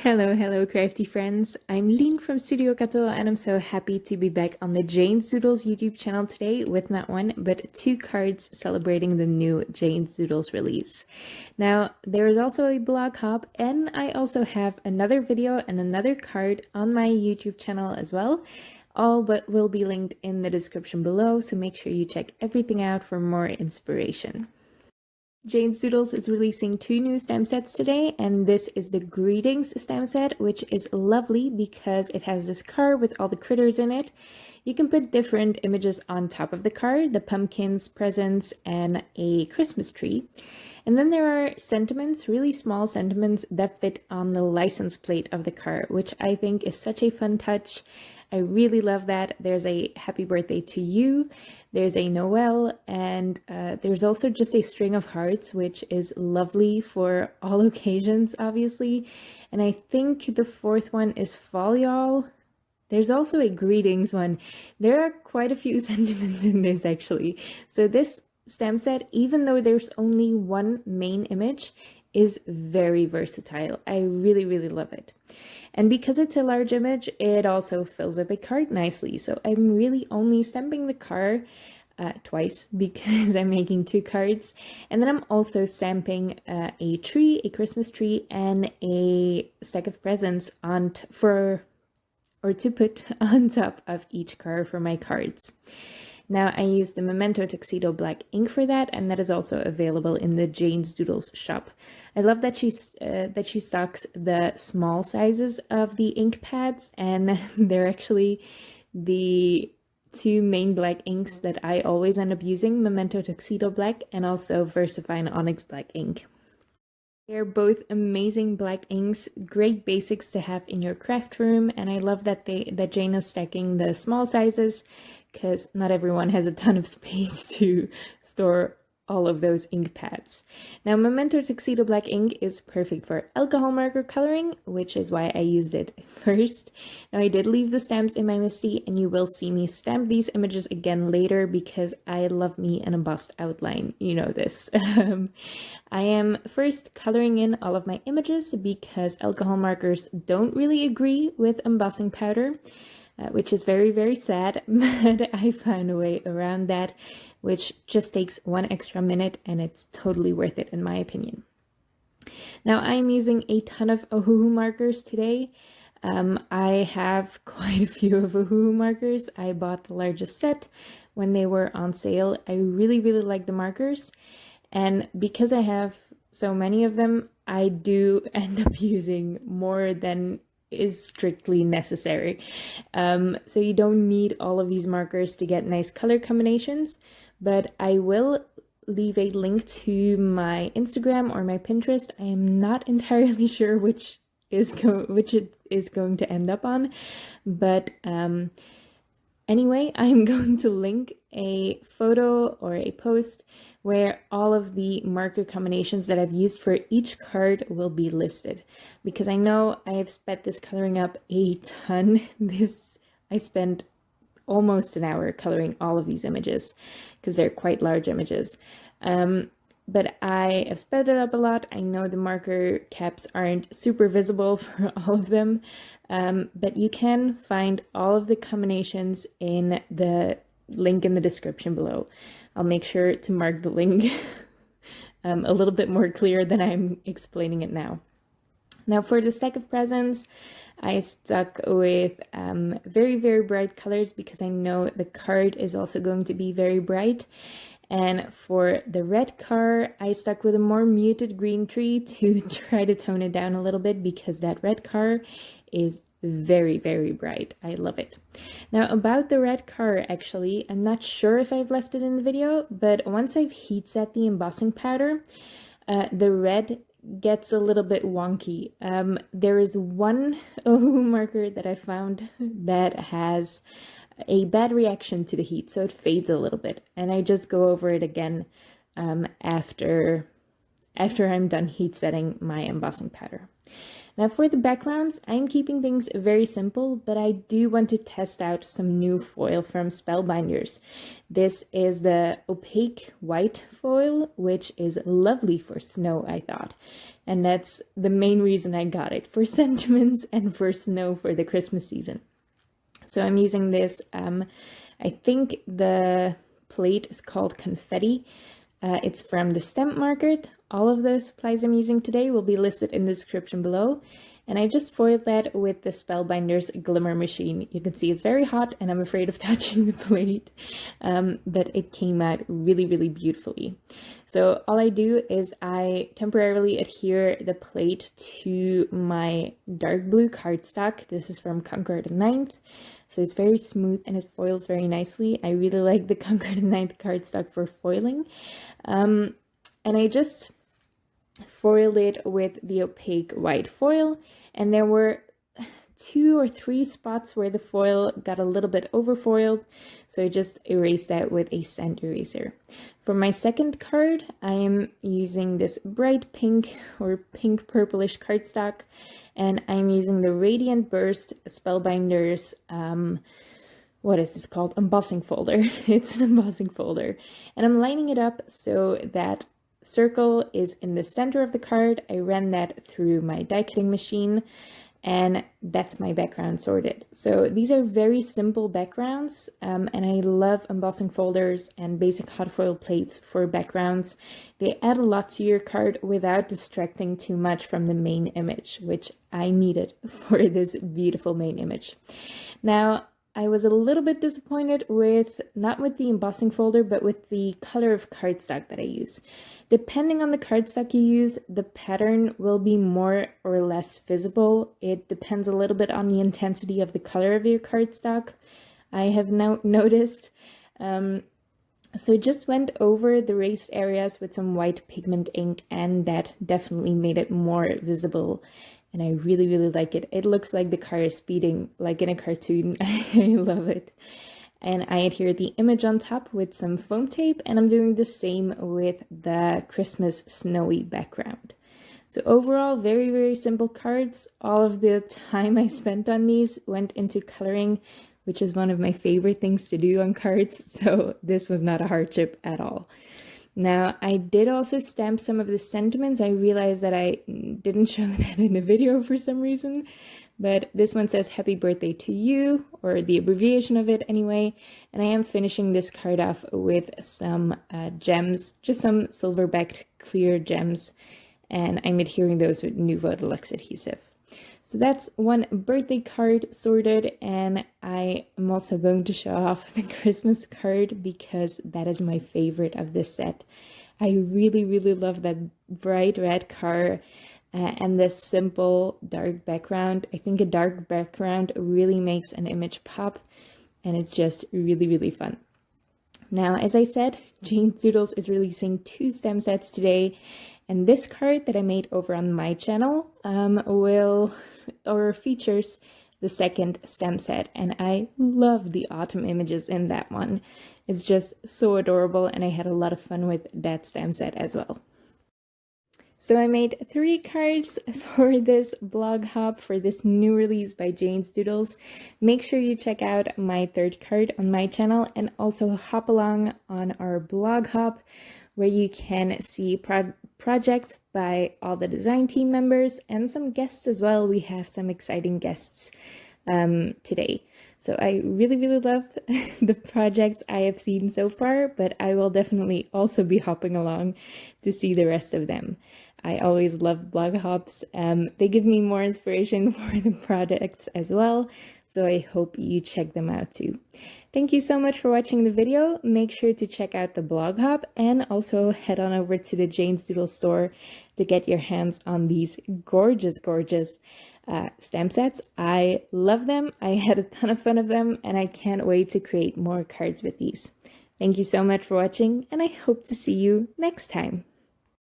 Hello, crafty friends. I'm Lien from Studio Kato, and I'm so happy to be back on the Jane's Doodles YouTube channel today with not one, but two cards celebrating the new Jane's Doodles release. Now, there is also a blog hop, and I also have another video and another card on my YouTube channel as well. All but will be linked in the description below, so make sure you check everything out for more inspiration. Jane's Doodles is releasing two new stamp sets today, and this is the Greetings stamp set, which is lovely because it has this card with all the critters in it. You can put different images on top of the card, the pumpkins, presents, and a Christmas tree. And then there are sentiments, really small sentiments that fit on the license plate of the card, which I think is such a fun touch. I really love that. There's a happy birthday to you, there's a Noel, and there's also just a string of hearts, which is lovely for all occasions, obviously. And I think the fourth one is Fall Y'all. There's also a greetings one. There are quite a few sentiments in this actually. So this stamp set, even though there's only one main image, is very versatile. I really love it. And because it's a large image, it also fills up a card nicely. So I'm really only stamping the card twice because I'm making two cards. And then I'm also stamping a tree, a Christmas tree, and a stack of presents to put on top of each card for my cards. Now I use the Memento Tuxedo black ink for that, and that is also available in the Jane's Doodles shop. I love that she stocks the small sizes of the ink pads, and they're actually the two main black inks that I always end up using, Memento Tuxedo black and also Versafine Onyx black ink. They're both amazing black inks, great basics to have in your craft room, and I love that Jane is stacking the small sizes because not everyone has a ton of space to store all of those ink pads. Now, Memento Tuxedo black ink is perfect for alcohol marker coloring, which is why I used it first. Now, I did leave the stamps in my Misti, and you will see me stamp these images again later because I love me an embossed outline. You know this. I am first coloring in all of my images because alcohol markers don't really agree with embossing powder. Which is very sad, but I found a way around that, which just takes one extra minute, and it's totally worth it in my opinion. Now I'm using a ton of Ohuhu markers today. I have quite a few of Ohuhu markers. I bought the largest set when they were on sale. I really like the markers, and because I have so many of them, I do end up using more than is strictly necessary. So you don't need all of these markers to get nice color combinations, but I will leave a link to my Instagram or my Pinterest. I am not entirely sure which it is going to end up on, but anyway, I'm going to link a photo or a post where all of the marker combinations that I've used for each card will be listed, because I know I have sped this coloring up a ton. I spent almost an hour coloring all of these images because they're quite large images. But I have sped it up a lot. I know the marker caps aren't super visible for all of them, but you can find all of the combinations in the link in the description below. I'll make sure to mark the link a little bit more clear than I'm explaining it now. Now for the stack of presents, I stuck with very bright colors because I know the card is also going to be very bright. And for the red car, I stuck with a more muted green tree to try to tone it down a little bit because that red car is very bright. I love it. Now about the red car, actually, I'm not sure if I've left it in the video, but once I've heat set the embossing powder, the red gets a little bit wonky. There is one Ohuhu marker that I found that has a bad reaction to the heat, so it fades a little bit, and I just go over it again after I'm done heat setting my embossing powder. Now for the backgrounds, I'm keeping things very simple, but I do want to test out some new foil from Spellbinders. This is the opaque white foil, which is lovely for snow, I thought. And that's the main reason I got it, for sentiments and for snow for the Christmas season. So I'm using this, I think the plate is called Confetti. It's from the Stamp Market. All of the supplies I'm using today will be listed in the description below. And I just foiled that with the Spellbinders Glimmer machine. You can see it's very hot and I'm afraid of touching the plate, but it came out really, really beautifully. So all I do is I temporarily adhere the plate to my dark blue cardstock. This is from Conquer the 9th. So it's very smooth and it foils very nicely. I really like the Conquer the 9th cardstock for foiling. And I just foiled it with the opaque white foil, and there were 2 or 3 spots where the foil got a little bit overfoiled, so I just erased that with a sand eraser. For my second card, I am using this bright pink or pink purplish cardstock, and I'm using the Radiant Burst Spellbinders, what is this called? Embossing folder. It's an embossing folder, and I'm lining it up so that circle is in the center of the card. I ran that through my die cutting machine, and that's my background sorted. So these are very simple backgrounds, and I love embossing folders and basic hot foil plates for backgrounds. They add a lot to your card without distracting too much from the main image, which I needed for this beautiful main image. Now, I was a little bit disappointed with, not with the embossing folder, but with the color of cardstock that I use. Depending on the cardstock you use, the pattern will be more or less visible. It depends a little bit on the intensity of the color of your cardstock, I have now noticed. So just went over the raised areas with some white pigment ink, and that definitely made it more visible. And I really, really like it. It looks like the car is speeding, like in a cartoon. I love it. And I adhere the image on top with some foam tape, and I'm doing the same with the Christmas snowy background. So overall, very, very simple cards. All of the time I spent on these went into coloring, which is one of my favorite things to do on cards. So this was not a hardship at all. Now, I did also stamp some of the sentiments. I realized that I didn't show that in the video for some reason, but this one says happy birthday to you, or the abbreviation of it anyway. And I am finishing this card off with some gems, just some silver-backed clear gems, and I'm adhering those with Nuvo Deluxe adhesive. So that's one birthday card sorted, and I am also going to show off the Christmas card because that is my favorite of this set. I really, really love that bright red car and this simple dark background. I think a dark background really makes an image pop, and it's just really, really fun. Now, as I said, Jane's Doodles is releasing 2 stamp sets today, and this card that I made over on my channel features the second stamp set, and I love the autumn images in that one. It's just so adorable, and I had a lot of fun with that stamp set as well. So I made 3 cards for this blog hop, for this new release by Jane's Doodles. Make sure you check out my 3rd card on my channel, and also hop along on our blog hop, where you can see projects by all the design team members and some guests as well. We have some exciting guests today. So I really, really love the projects I have seen so far, but I will definitely also be hopping along to see the rest of them. I always love blog hops. They give me more inspiration for the projects as well, so I hope you check them out too. Thank you so much for watching the video. Make sure to check out the blog hop, and also head on over to the Jane's Doodles store to get your hands on these gorgeous, gorgeous stamp sets. I love them. I had a ton of fun of them, and I can't wait to create more cards with these. Thank you so much for watching, and I hope to see you next time.